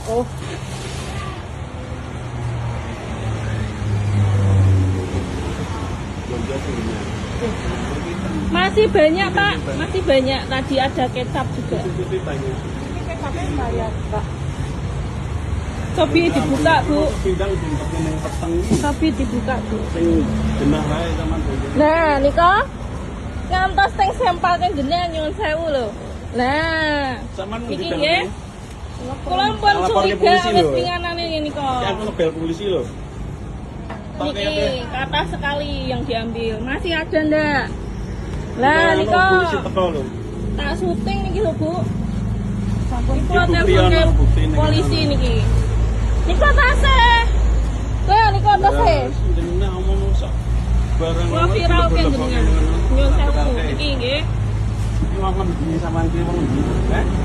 Oh. Masih banyak Pak, masih banyak. Tadi ada kecap juga. Kecapnya bayar Pak. Cobi dibuka Bu. Cobi dibuka Bu. Nah, Niko. Ngantos teng sempal teng jenengan nyuwun sewu lho. Nah, iki nggih. Kula pun curiga wis pinganane ngene kok. Aku ngebel polisi lho. Niki kata sekali yang diambil. Masih ada ndak? Lah Niko. Tak syuting niki lho, Bu. Iku telepon polisi niki. Niko tasih. Lah Niko tasih. Jenengan ngomong sak barang. Kula viral kan jenengan. Nyuwun sewu iki nggih. Iki ngomong begini sampean ki wong ndi?